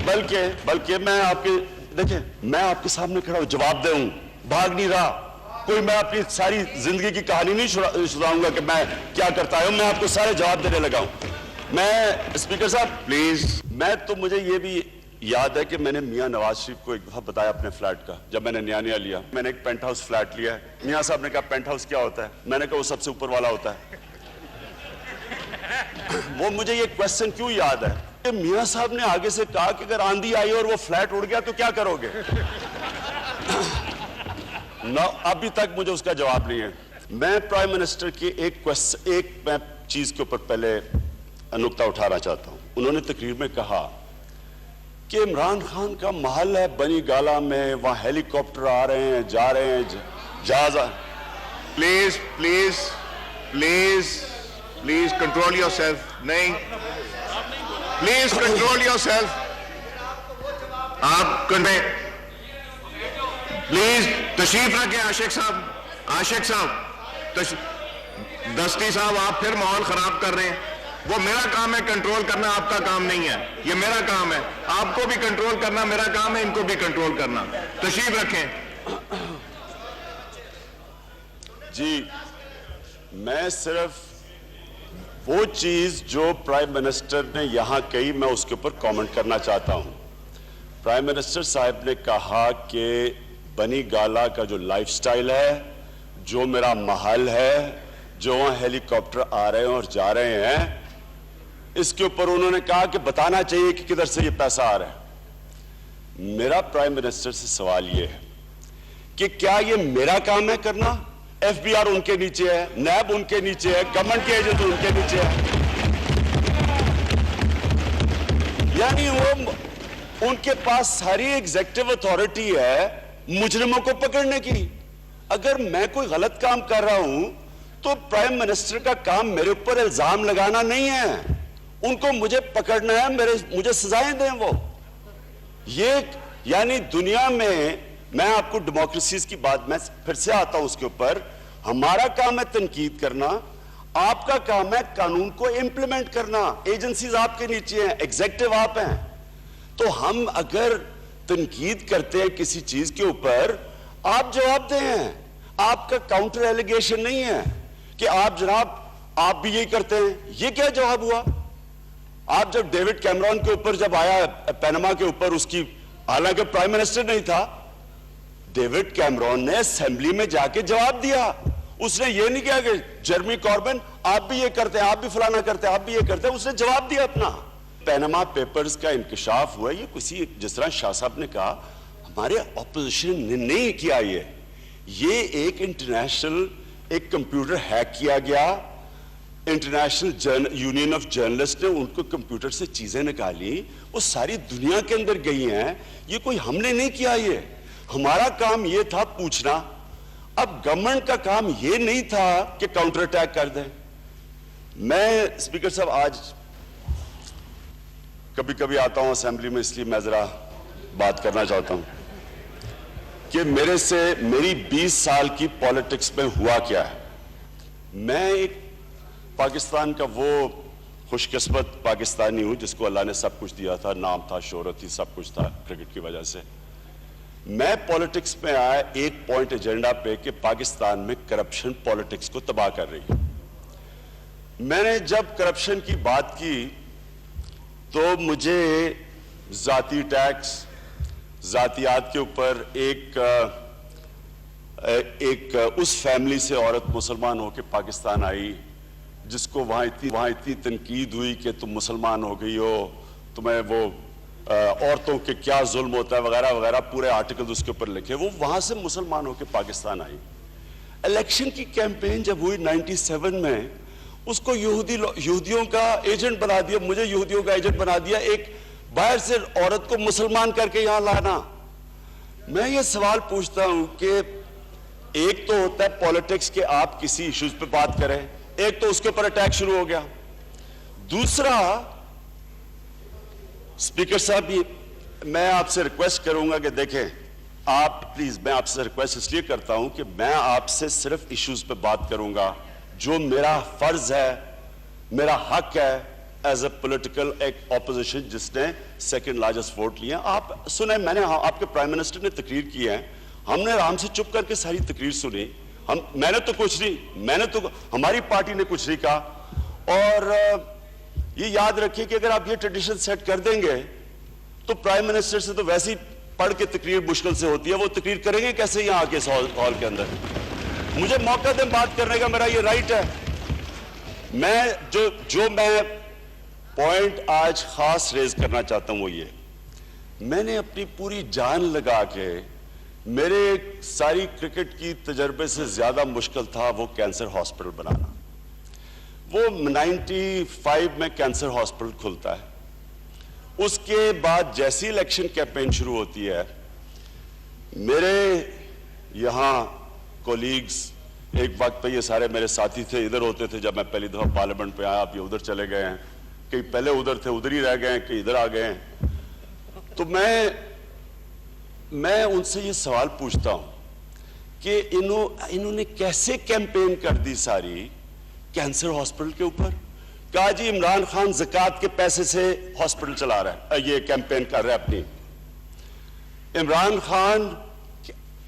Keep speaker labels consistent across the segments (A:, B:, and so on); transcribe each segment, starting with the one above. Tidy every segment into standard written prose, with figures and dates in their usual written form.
A: بلکہ میں آپ کے دیکھیں میں آپ کے سامنے کھڑا ہوں جواب دے ہوں بھاگ نہیں رہا کوئی میں اپنی ساری زندگی کی کہانی نہیں سناؤں گا کہ میں کیا کرتا ہوں میں آپ کو سارے جواب دینے لگا ہوں میں اسپیکر صاحب پلیز میں تو مجھے یہ بھی یاد ہے کہ میں نے میاں نواز شریف کو ایک دفعہ بتایا اپنے فلیٹ کا جب میں نے نیا لیا میں نے ایک پینٹ ہاؤس فلیٹ لیا ہے میاں صاحب نے کہا پینٹ ہاؤس کیا ہوتا ہے میں نے کہا وہ سب سے اوپر والا ہوتا ہے وہ مجھے یہ کوسچن کیوں یاد ہے کہ میاں صاحب نے آگے سے کہا کہ اگر آندھی آئی اور وہ فلیٹ اڑ گیا تو کیا کرو گے ابھی تک مجھے اس کا جواب نہیں ہے میں پرائم منسٹر کی ایک میں چیز کے اوپر پہلے نقطہ اٹھانا چاہتا ہوں انہوں نے تقریر میں کہا کہ عمران خان کا محل ہے بنی گالا میں وہاں ہیلی کاپٹر آ رہے ہیں جا رہے ہیں جہاز
B: پلیز کنٹرول یور سیلف نہیں پلیز کنٹرول یور سیلف آپ پلیز تشریف رکھیں عاشق صاحب دستی صاحب آپ پھر ماحول خراب کر رہے ہیں وہ میرا کام ہے کنٹرول کرنا آپ کا کام نہیں ہے یہ میرا کام ہے آپ کو بھی کنٹرول کرنا میرا کام ہے ان کو بھی کنٹرول کرنا تشریف رکھیں
A: جی میں صرف وہ چیز جو پرائم منسٹر نے یہاں کہی میں اس کے اوپر کامنٹ کرنا چاہتا ہوں پرائم منسٹر صاحب نے کہا کہ بنی گالا کا جو لائف سٹائل ہے جو میرا محل ہے جو وہاں ہیلی کاپٹر آ رہے ہیں اور جا رہے ہیں اس کے اوپر انہوں نے کہا کہ بتانا چاہیے کہ کدھر سے یہ پیسہ آ رہا ہے میرا پرائم منسٹر سے سوال یہ ہے کہ کیا یہ میرا کام ہے کرنا ایف بی آر ان کے نیچے ہے نیب ان کے نیچے ہے گورنمنٹ کے ایجنٹ ان کے نیچے ہے یعنی وہ ان کے پاس ساری ایگزیکٹو اتھارٹی ہے مجرموں کو پکڑنے کی اگر میں کوئی غلط کام کر رہا ہوں تو پرائم منسٹر کا کام میرے اوپر الزام لگانا نہیں ہے ان کو مجھے پکڑنا ہے مجھے سزائیں دیں وہ یہ یعنی دنیا میں آپ کو ڈیموکریسیز کی بات میں پھر سے آتا ہوں اس کے اوپر ہمارا کام ہے تنقید کرنا آپ کا کام ہے قانون کو امپلیمنٹ کرنا ایجنسیز آپ کے نیچے ہیں ایگزیکٹو آپ ہیں تو ہم اگر تنقید کرتے ہیں کسی چیز کے اوپر آپ جواب دیں ہیں آپ کا کاؤنٹر ایلیگیشن نہیں ہے کہ آپ جناب آپ بھی یہی کرتے ہیں یہ کیا جواب ہوا آپ جب ڈیوڈ کیمرون کے اوپر جب آیا پینما کے اوپر اس کی حالانکہ پرائم منسٹر نہیں تھا ڈیوڈ کیمرون نے اسمبلی میں جا کے جواب دیا اس نے یہ نہیں کہا کہ جرمی کاربن آپ بھی یہ کرتے ہیں آپ بھی فلانا کرتے ہیں آپ بھی یہ کرتے ہیں اس نے جواب دیا اپنا پینما پیپرز کا انکشاف ہوا یہ کسی جس طرح شاہ صاحب نے کہا ہمارے اپوزیشن نے نہیں کیا یہ ایک انٹرنیشنل ایک کمپیوٹر ہیک کیا گیا انٹرنیشنل یونین آف جرنلسٹ نے ان کو کمپیوٹر سے چیزیں نکالی وہ ساری دنیا کے اندر گئی ہیں یہ کوئی ہم نے نہیں کیا یہ ہمارا کام یہ تھا پوچھنا اب گورنمنٹ کا کام یہ نہیں تھا کہ کاؤنٹر اٹیک کر دیں میں اسپیکر صاحب آج کبھی کبھی آتا ہوں اسمبلی میں اس لیے میں ذرا بات کرنا چاہتا ہوں کہ میرے سے میری 20 سال کی پالیٹکس میں ہوا کیا ہے میں ایک پاکستان کا وہ خوش قسمت پاکستانی ہوں جس کو اللہ نے سب کچھ دیا تھا نام تھا شہرت تھی سب کچھ تھا کرکٹ کی وجہ سے میں پالیٹکس میں آیا ایک پوائنٹ ایجنڈا پہ کہ پاکستان میں کرپشن پالیٹکس کو تباہ کر رہی ہے میں نے جب کرپشن کی بات کی تو مجھے ذاتی ٹیکس ذاتیات کے اوپر ایک اس فیملی سے عورت مسلمان ہو کے پاکستان آئی جس کو وہاں اتنی تنقید ہوئی کہ تم مسلمان ہو گئی ہو تمہیں وہ عورتوں کے کیا ظلم ہوتا ہے وغیرہ وغیرہ پورے آرٹیکل اس کے اوپر لکھے وہ وہاں سے مسلمان ہو کے پاکستان آئی الیکشن کی کیمپین جب ہوئی 97 میں اس کو یہودیوں کا ایجنٹ بنا دیا مجھے یہودیوں کا ایجنٹ بنا دیا ایک باہر سے عورت کو مسلمان کر کے یہاں لانا میں یہ سوال پوچھتا ہوں کہ ایک تو ہوتا ہے پالیٹکس کہ آپ کسی ایشوز پہ بات کریں ایک تو اس کے اوپر اٹیک شروع ہو گیا دوسرا اسپیکر صاحب میں آپ سے ریکویسٹ کروں گا کہ دیکھیں آپ پلیز میں آپ سے ریکویسٹ اس لیے کرتا ہوں کہ میں آپ سے صرف ایشوز پہ بات کروں گا جو میرا فرض ہے میرا حق ہے ایز اے پولیٹیکل ایک اپوزیشن جس نے سیکنڈ لارجسٹ ووٹ لیا. آپ سنیں, میں نے آپ کے پرائم منسٹر نے تقریر کی ہے, ہم نے آرام سے چپ کر کے ساری تقریر سنی. میں نے تو کچھ نہیں, ہماری پارٹی نے کچھ نہیں کہا. اور یہ یاد رکھیے کہ اگر آپ یہ ٹریڈیشن سیٹ کر دیں گے تو پرائم منسٹر سے تو ویسے ہی پڑھ کے تقریر مشکل سے ہوتی ہے, وہ تقریر کریں گے کیسے یہاں آ کے ہال کے اندر. مجھے موقع دیں بات کرنے کا, میرا یہ رائٹ ہے. میں جو میں پوائنٹ آج خاص ریز کرنا چاہتا ہوں وہ یہ, میں نے اپنی پوری جان لگا کے, میرے ساری کرکٹ کی تجربے سے زیادہ مشکل تھا وہ کینسر ہاسپٹل بنانا. وہ 95 میں کینسر ہاسپٹل کھلتا ہے. اس کے بعد جیسی الیکشن کیمپین شروع ہوتی ہے, میرے یہاں کولیگز, ایک وقت پہ یہ سارے میرے ساتھی تھے, ادھر ہوتے تھے جب میں پہلی دفعہ پارلیمنٹ پہ آیا, آپ یہ ادھر چلے گئے ہیں, کئی پہلے ادھر تھے ادھر ہی رہ گئے ہیں, کئی ادھر آ گئے ہیں. تو میں ان سے یہ سوال پوچھتا ہوں کہ انہوں نے کیسے کیمپین کر دی ساری کینسر ہاسپٹل کے اوپر. کہا جی عمران خان زکوٰۃ کے پیسے سے ہاسپٹل چلا رہا ہے, یہ کیمپین کر رہا ہے اپنی. عمران خان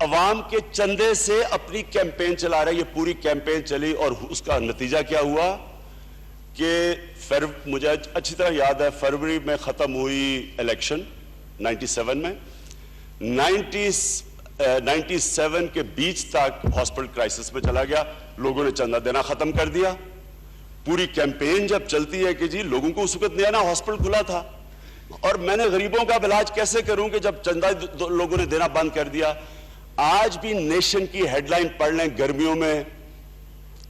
A: عوام کے چندے سے اپنی کیمپین چلا رہا ہے. یہ پوری کیمپین چلی اور اس کا نتیجہ کیا ہوا کہ مجھے اچھی طرح یاد ہے, فروری میں ختم ہوئی الیکشن 97 میں. 97 کے بیچ تک ہاسپٹل کرائسس میں چلا گیا, لوگوں نے چندہ دینا ختم کر دیا. پوری کیمپین جب چلتی ہے کہ جی لوگوں کو اس وقت نیا نا ہاسپٹل کھلا تھا, اور میں نے غریبوں کا علاج کیسے کروں کہ جب چندہ لوگوں نے دینا بند کر دیا. آج بھی نیشن کی ہیڈ لائن پڑھ لیں, گرمیوں میں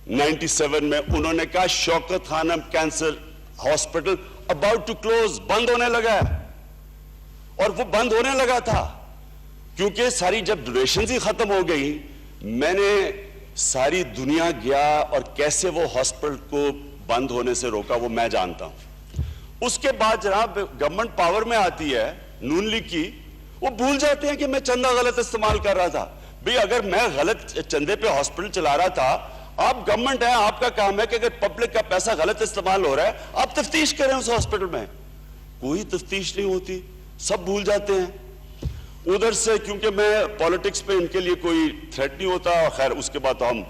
A: 97 میں انہوں نے کہا Shaukat Khanum cancer hospital about to close, بند ہونے لگا ہے. اور وہ بند ہونے لگا تھا کیونکہ ساری جب ڈونیشنز ہی ختم ہو گئی. میں نے ساری دنیا گیا اور کیسے وہ ہاسپٹل کو بند ہونے سے روکا وہ میں جانتا ہوں. اس کے بعد جناب گورنمنٹ پاور میں آتی ہے نون لیگ کی, وہ بھول جاتے ہیں کہ میں چندہ غلط استعمال کر رہا تھا. بھئی اگر میں غلط چندے پہ ہاسپٹل چلا رہا تھا, آپ گورنمنٹ ہیں, آپ کا کام ہے کہ اگر پبلک کا پیسہ غلط استعمال ہو رہا ہے آپ تفتیش کریں اس ہاسپٹل میں. کوئی تفتیش نہیں ہوتی, سب بھول جاتے ہیں. ادھر سے کیونکہ میں پالیٹکس پہ ان کے لیے کوئی تھریٹ نہیں ہوتا, خیر اس کے بعد ہم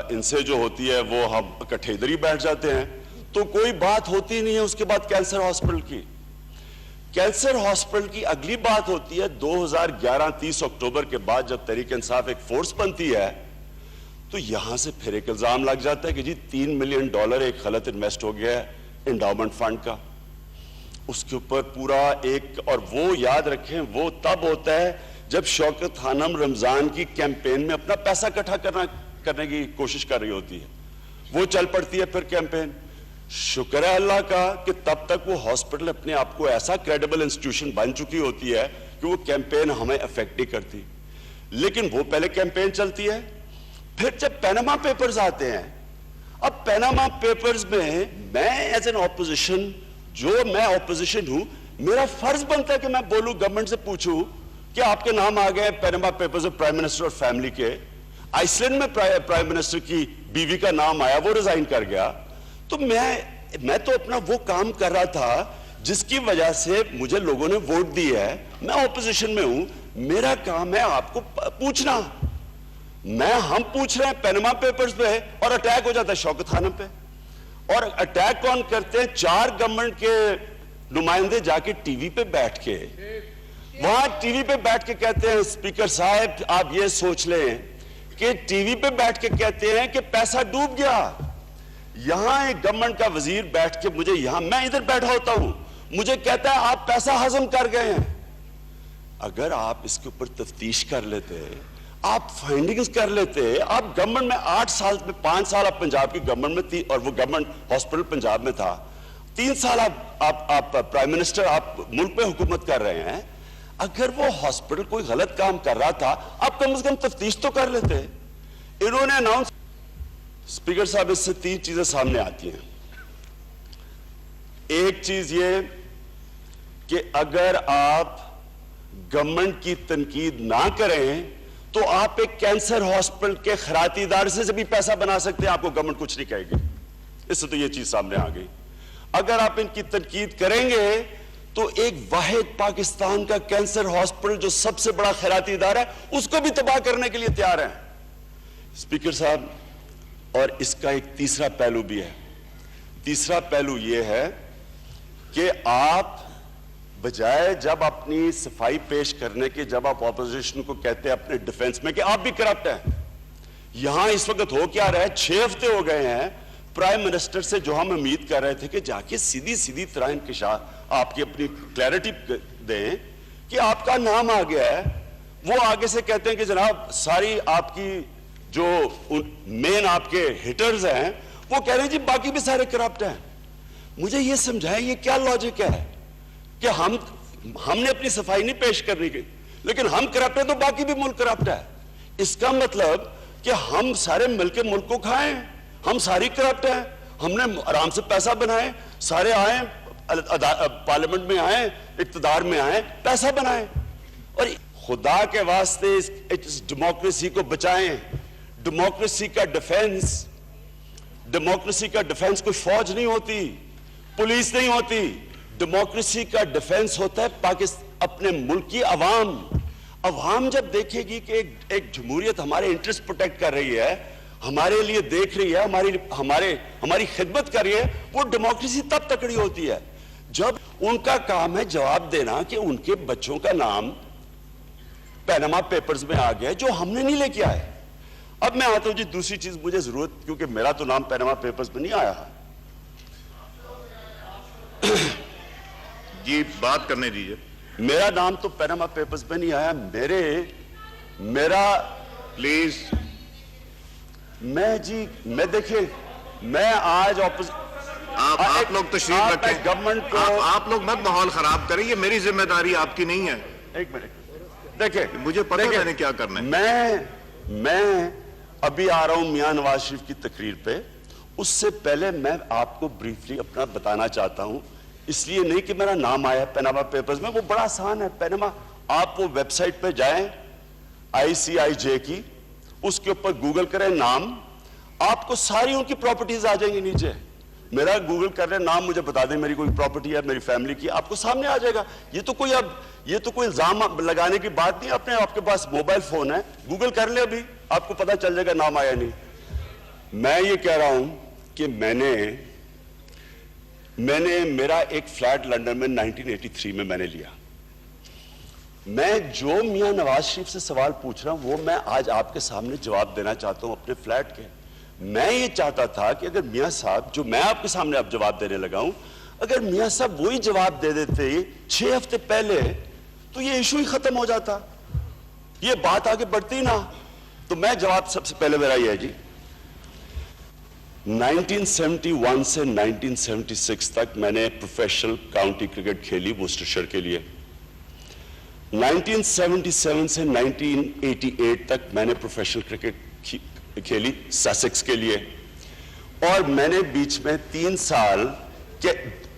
A: ان سے جو ہوتی ہے وہ ہم اکٹھے ادھر ہی بیٹھ جاتے ہیں, تو کوئی بات ہوتی نہیں ہے. اس کے بعد کینسر ہاسپٹل کی اگلی بات ہوتی ہے 2011 30 اکتوبر کے بعد جب تحریک انصاف ایک فورس بنتی ہے, تو یہاں سے پھر ایک الزام لگ جاتا ہے کہ جی $3 ملین ایک غلط انویسٹ ہو گیا ہے انڈاؤمنٹ فنڈ کا. اس کے اوپر پورا ایک, اور وہ یاد رکھیں وہ تب ہوتا ہے جب شوکت خانم رمضان کی کیمپین میں اپنا پیسہ اکٹھا کرنے کی کوشش کر رہی ہوتی ہے. وہ چل پڑتی ہے پھر کیمپین. شکر ہے اللہ کا کہ تب تک وہ ہاسپٹل اپنے آپ کو ایسا کریڈیبل انسٹیٹیوشن بن چکی ہوتی ہے کہ وہ کیمپین ہمیں افیکٹ نہیں کرتی. لیکن وہ پہلے کیمپین چلتی ہے, پھر جب پیناما پیپرز آتے ہیں, اب پیناما پیپرز میں میں ایز این اپوزیشن, جو میں اپوزیشن ہوں, میرا فرض بنتا ہے کہ میں بولوں, گورنمنٹ سے پوچھوں کہ آپ کے نام آ گئے پیناما پیپرز میں پرائم منسٹر اور فیملی کے. آئس لینڈ میں پرائم منسٹر کی بیوی کا نام آیا, وہ ریزائن کر گیا. تو میں تو اپنا وہ کام کر رہا تھا جس کی وجہ سے مجھے لوگوں نے ووٹ دی ہے. میں اپوزیشن میں ہوں, میرا کام ہے آپ کو پوچھنا. ہم پوچھ رہے ہیں پیناما پیپرز پہ, اور اٹیک ہو جاتا ہے شوکت خانم پہ. اور اٹیک کون کرتے ہیں؟ 4 گورنمنٹ کے نمائندے جا کے ٹی وی پہ بیٹھ کے, وہاں ٹی وی پہ بیٹھ کے کہتے ہیں اسپیکر صاحب آپ یہ سوچ لیں کہ ٹی وی پہ بیٹھ کے کہتے ہیں کہ پیسہ ڈوب گیا. یہاں ایک گورنمنٹ کا وزیر بیٹھ کے مجھے, یہاں میں ادھر بیٹھا ہوتا ہوں, مجھے کہتا ہے آپ پیسہ ہضم کر گئے ہیں. اگر آپ اس کے اوپر تفتیش کر لیتے, آپ فائنڈنگز کر لیتے, آپ گورنمنٹ میں 8 سال میں 5 سال آپ پنجاب کی گورنمنٹ میں تھی, اور وہ گورنمنٹ ہاسپٹل پنجاب میں تھا, 3 سال آپ پرائم منسٹر, آپ ملک پہ حکومت کر رہے ہیں. اگر وہ ہاسپٹل کوئی غلط کام کر رہا تھا, آپ کم از کم تفتیش تو کر لیتے. انہوں نے اناؤنس, اسپیکر صاحب اس سے 3 چیزیں سامنے آتی ہیں. ایک چیز یہ کہ اگر آپ گورنمنٹ کی تنقید نہ کریں تو آپ ایک کینسر ہاسپٹل کے خیراتی ادارے سے بھی پیسہ بنا سکتے ہیں, آپ کو گورنمنٹ کچھ نہیں کہے گی. اس سے تو یہ چیز سامنے آ گئی. اگر آپ ان کی تنقید کریں گے تو ایک واحد پاکستان کا کینسر ہاسپٹل جو سب سے بڑا خیراتی ادارہ ہے اس کو بھی تباہ کرنے کے لیے تیار ہیں. اسپیکر صاحب، اور اس کا ایک تیسرا پہلو بھی ہے. تیسرا پہلو یہ ہے کہ آپ بجائے جب اپنی صفائی پیش کرنے کے، جب آپ اپوزیشن کو کہتے ہیں اپنے ڈیفنس میں کہ آپ بھی کرپٹ ہیں، یہاں اس وقت ہو کیا رہا ہے؟ 6 ہفتے ہو گئے ہیں پرائم منسٹر سے جو ہم امید کر رہے تھے کہ جا کے سیدھی طرح انکشاف آپ کی اپنی کلیئرٹی دیں کہ آپ کا نام آ گیا ہے، وہ آگے سے کہتے ہیں کہ جناب ساری آپ کی جو مین آپ کے ہٹرز ہیں وہ کہہ رہے ہیں جی باقی بھی سارے کرپٹ ہیں. مجھے یہ سمجھائیں یہ کیا لاجک ہے کہ ہم نے اپنی صفائی نہیں پیش کرنی کی، لیکن ہم کرپٹ ہیں تو باقی بھی ملک کرپٹ ہے. اس کا مطلب کہ ہم سارے مل کے ملک کو کھائیں، ہم ساری کرپٹ ہیں، ہم نے آرام سے پیسہ بنائیں، سارے آئیں پارلیمنٹ میں آئیں، اقتدار میں آئیں، پیسہ بنائیں. اور خدا کے واسطے اس ڈیموکریسی کو بچائیں. ڈیموکریسی کا ڈیفنس کوئی فوج نہیں ہوتی، پولیس نہیں ہوتی. ڈیموکریسی کا ڈیفنس ہوتا ہے اپنے ملک کی عوام. عوام جب دیکھے گی کہ ایک جمہوریت ہمارے انٹرسٹ پروٹیکٹ کر رہی ہے، ہمارے لیے دیکھ رہی ہے، ہماری خدمت کر رہی ہے، وہ ڈیموکریسی تب تکڑی ہوتی ہے جب ان کا کام ہے جواب دینا کہ ان کے بچوں کا نام پیناما پیپرز میں آ گیا جو ہم نے نہیں لے کے آئے. اب میں آتا ہوں جی دوسری چیز مجھے ضرورت، کیونکہ میرا تو نام پیناما پیپرز میں نہیں آیا.
B: جی بات کرنے دیجئے.
A: میرا نام تو پیناما پیپرز میں نہیں آیا. میرا
B: پلیز.
A: میں دیکھیں، میں آج
B: آپ لوگ تشریف رکھیں.
A: گورنمنٹ کو
B: آپ لوگ مت ماحول خراب کریں، یہ میری ذمہ داری آپ کی نہیں ہے.
A: ایک منٹ دیکھیں،
B: مجھے پتہ میں نے کیا کرنا ہے.
A: میں ابھی آ رہا ہوں میاں نواز شریف کی تقریر پہ. اس سے پہلے میں آپ کو بریفلی اپنا بتانا چاہتا ہوں، اس لیے نہیں کہ میرا نام آیا پیناما پیپرز میں. وہ بڑا آسان ہے. پیناما، آپ وہ ویب سائٹ پہ جائیں ICIJ کی، اس کے اوپر گوگل کریں نام، آپ کو ساری ان کی پراپرٹیز آ جائیں گی نیچے. میرا گوگل کر رہے نام مجھے بتا دیں، میری کوئی پراپرٹی ہے میری فیملی کی، آپ کو سامنے آ جائے گا. یہ تو کوئی الزام لگانے کی بات نہیں. آپ کے پاس موبائل فون ہے، گوگل کر لیں، ابھی آپ کو پتا چل جائے گا نام آیا نہیں. میں یہ کہہ رہا ہوں کہ میں نے میرا ایک فلیٹ لنڈن میں 1983 میں میں نے لیا. میں جو میاں نواز شریف سے سوال پوچھ رہا ہوں وہ میں آج آپ کے سامنے جواب دینا چاہتا ہوں اپنے فلیٹ کے. میں یہ چاہتا تھا کہ اگر میاں صاحب، جو میں آپ کے سامنے اب جواب دینے لگا ہوں، اگر میاں صاحب وہی جواب دے دیتے 6 ہفتے پہلے تو یہ ایشو ہی ختم ہو جاتا، یہ بات آگے بڑھتی نہ. تو میں جواب سب سے پہلے میرا یہ ہے جی، 1971 سے 1976 تک میں نے پروفیشنل کاؤنٹی کرکٹ کھیلی وورسٹرشائر کے لیے. 1977 سے 1988 تک میں نے پروفیشنل کرکٹ کھیلی ساسیکس کے لیے. اور میں نے بیچ میں 3 سال کے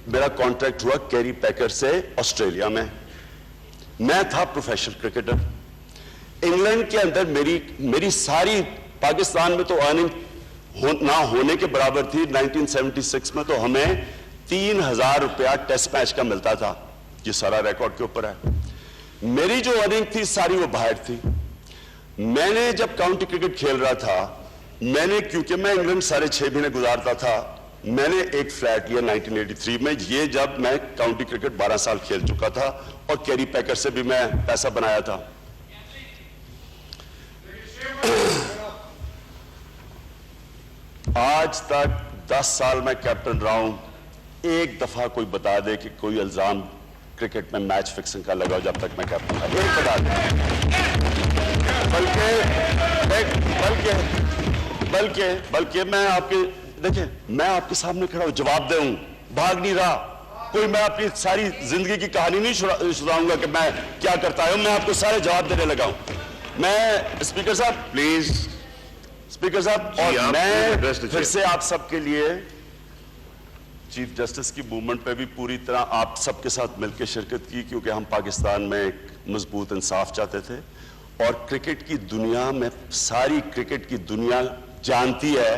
A: میرا کانٹریکٹ ہوا کیری پیکر سے آسٹریلیا میں. میں تھا پروفیشنل کرکٹر. انگلینڈ کے اندر میری ساری پاکستان میں تو ارننگ نہ ہونے کے برابر تھی. 1976 میں تو ہمیں 3000 روپیہ ٹیسٹ میچ کا ملتا تھا. یہ سارا ریکارڈ کے اوپر ہے. میری جو ارننگ تھی ساری وہ باہر تھی. میں نے جب کاؤنٹی کرکٹ کھیل رہا تھا، میں نے، کیونکہ میں انگلینڈ سارے 6 مہینے گزارتا تھا، میں نے ایک فلیٹ لیا 1983 میں. یہ جب میں کاؤنٹی کرکٹ 12 سال کھیل چکا تھا اور کیری پیکر سے بھی میں پیسہ بنایا تھا. آج تک 10 سال میں کیپٹن رہا ہوں، ایک دفعہ کوئی بتا دے کہ کوئی الزام کرکٹ میں میچ فکسنگ کا لگا جب تک میں کیپٹن تھا، ایک بتا دے. بلکہ میں آپ کے، دیکھیں میں آپ کے سامنے کھڑا ہوں، جواب دے ہوں، بھاگ نہیں رہا. کوئی میں اپنی ساری زندگی کی کہانی نہیں سناؤں گا کہ میں کیا کرتا ہوں. میں آپ کو سارے جواب دینے لگا ہوں. میں اسپیکر صاحب
B: پلیز.
A: اسپیکر صاحب، اور میں پھر سے آپ سب کے لیے چیف جسٹس کی موومنٹ پہ بھی پوری طرح آپ سب کے ساتھ مل کے شرکت کی، کیونکہ ہم پاکستان میں ایک مضبوط انصاف چاہتے تھے. اور کرکٹ کی دنیا میں، ساری کرکٹ کی دنیا جانتی ہے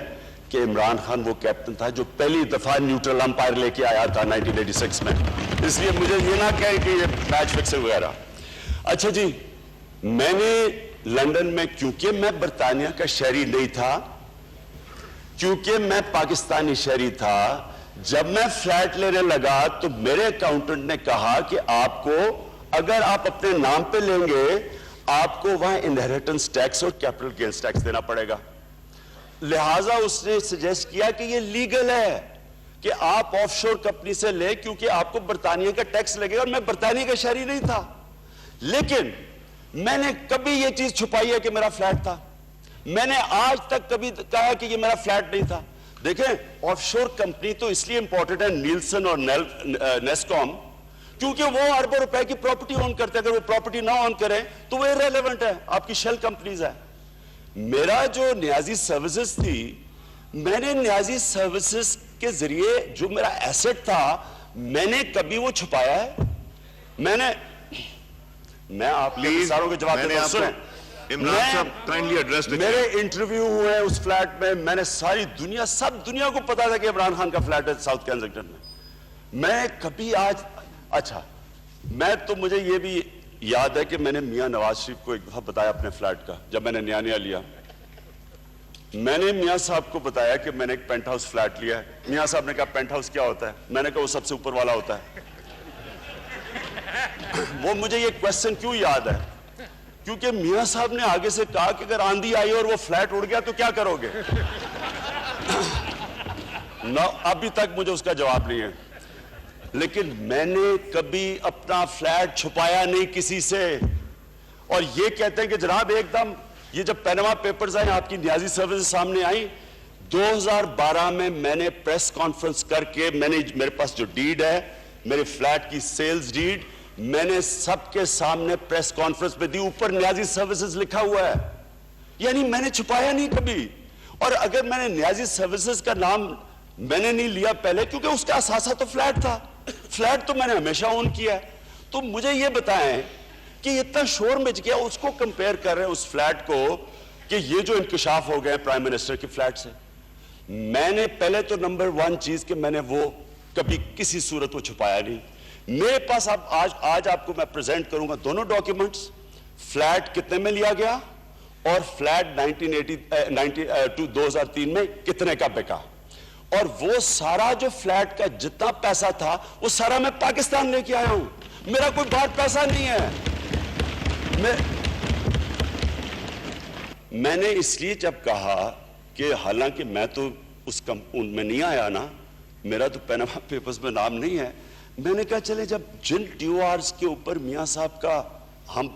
A: کہ عمران خان وہ کیپٹن تھا جو پہلی دفعہ نیوٹرل امپائر لے کے آیا تھا 1986 میں. اس لیے مجھے یہ نہ کہیں کہ یہ میچ فکسنگ وغیرہ. اچھا جی, میں نے لندن میں, کیونکہ میں برطانیہ کا شہری نہیں تھا, کیونکہ میں پاکستانی شہری تھا, جب میں فلیٹ لینے لگا تو میرے اکاؤنٹنٹ نے کہا کہ آپ کو, اگر آپ اپنے نام پہ لیں گے, آپ کو وہاں انہیریٹنس ٹیکس اور کیپٹل گینز ٹیکس دینا پڑے گا. لہٰذا اس نے سجیسٹ کیا کہ یہ لیگل ہے کہ آپ آف شور کمپنی سے لیں, کیونکہ آپ کو برطانیہ کا ٹیکس لگے گا. اور میں برطانیہ کا شہری نہیں تھا, لیکن میں نے کبھی یہ چیز چھپائی ہے کہ میرا فلیٹ تھا. میں نے آج تک کبھی کہا کہ یہ میرا فلیٹ نہیں تھا. دیکھیں, آف شور کمپنی تو اس لیے امپورٹنٹ ہے, نیلسن اور نیسکوم, کیونکہ وہ اربوں روپے کی پراپرٹی اون کرتے ہیں. اگر وہ پراپرٹی نہ اون کریں تو وہ irrelevant ہے, آپ کی شیل کمپنیز ہے. میرا جو نیازی سروسز تھی, میں نے نیازی سروسز کے ذریعے جو میرا ایسٹ تھا, میں نے کبھی وہ چھپایا ہے؟ میں آپ کے ساروں کے جواب دیتا ہوں. سنیں, میرے انٹرویو ہوئے اس فلیٹ میں, میں نے ساری دنیا, سب دنیا کو پتا تھا کہ عمران خان کا فلیٹ ہے ساؤتھ کینزنگٹن میں. میں کبھی آج, اچھا میں تو, مجھے یہ بھی یاد ہے کہ میں نے میاں نواز شریف کو ایک دفعہ بتایا اپنے فلیٹ کا, جب میں نے نیا لیا, میں نے میاں صاحب کو بتایا کہ میں نے ایک پینٹ ہاؤس فلیٹ لیا ہے. میاں صاحب نے کہا پینٹ ہاؤس کیا ہوتا ہے؟ میں نے کہا وہ سب سے اوپر والا ہوتا ہے. وہ مجھے یہ کویسچن کیوں یاد ہے؟ کیونکہ میاں صاحب نے آگے سے کہا کہ اگر آندھی آئی اور وہ فلیٹ اڑ گیا تو کیا کرو گے؟ ابھی تک مجھے اس کا جواب نہیں ہے. لیکن میں نے کبھی اپنا فلیٹ چھپایا نہیں کسی سے. اور یہ کہتے ہیں کہ جناب ایک دم, یہ جب پینما پیپرز آئیں, آپ کی نیازی سروسز سامنے آئیں, 2012 میں میں نے پریس کانفرنس کر کے, میں نے, میرے پاس جو ڈیڈ ہے, میرے فلیٹ کی سیلز ڈیڈ, میں نے سب کے سامنے پریس کانفرنس پہ دی, اوپر نیازی سروسز لکھا ہوا ہے. یعنی میں نے چھپایا نہیں کبھی. اور اگر میں نے نیازی سروسز کا نام میں نے نہیں لیا پہلے, کیونکہ اس کا اثاثہ تو فلیٹ تھا, فلیٹ تو میں نے ہمیشہ اون کیا ہے. تو مجھے یہ بتائیں کہ اتنا شور مچ گیا, اس کو کمپیئر کر رہے ہیں اس فلیٹ کو کہ یہ جو انکشاف ہو گئے پرائم منسٹر کے فلیٹ سے. میں نے پہلے تو نمبر 1 چیز کہ میں نے وہ کبھی کسی صورت کو چھپایا نہیں. میرے پاس اب آج آپ کو میں پریزنٹ کروں گا دونوں ڈاکیومنٹس, فلیٹ کتنے میں لیا گیا اور فلیٹ 2003 میں کتنے کا بکا. اور وہ سارا جو فلیٹ کا جتنا پیسہ تھا وہ سارا میں پاکستان لے کے آیا ہوں. میرا کوئی باہر پیسہ نہیں ہے. میں نے اس لیے جب کہا کہ حالانکہ میں تو اس ان میں نہیں آیا نا, میرا تو پینما پیپرز میں نام نہیں ہے, میں نے کہا چلے جب جن ڈیو آرز کے اوپر میاں صاحب کا ہم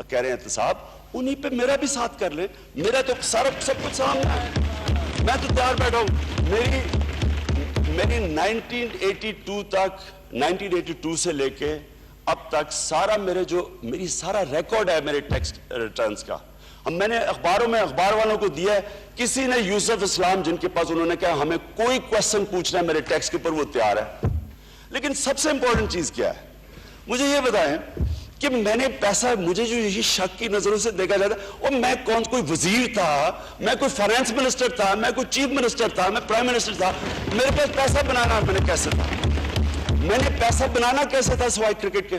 A: کہہ رہے ہیں احتساب, انہی پہ میرا بھی ساتھ کر لیں. میرا تو سارا سب کچھ سامنے ہے, میں تو تیار بیٹھا ہوں. میری 1982 تک, 1982 سے لے کے اب تک سارا میری سارا ریکارڈ ہے میرے ٹیکس ریٹرنز کا. اب میں نے اخباروں میں اخبار والوں کو دیا ہے, کسی نے یوسف اسلام جن کے پاس, انہوں نے کہا ہمیں کوئی کویسچن پوچھنا ہے میرے ٹیکس کے اوپر, وہ تیار ہے. لیکن سب سے امپورٹنٹ چیز کیا ہے, مجھے یہ بتائیں کہ میں نے پیسہ, مجھے جو یہ شک کی نظروں سے دیکھا جاتا ہے, اور میں کوئی وزیر تھا, میں کوئی فائنانس منسٹر تھا, میں کوئی چیف منسٹر تھا, میں پرائم منسٹر تھا, میرے پاس پیسہ بنانا میں نے کیسے تھا, میں نے پیسہ بنانا کیسے تھا سوائے کرکٹ کے؟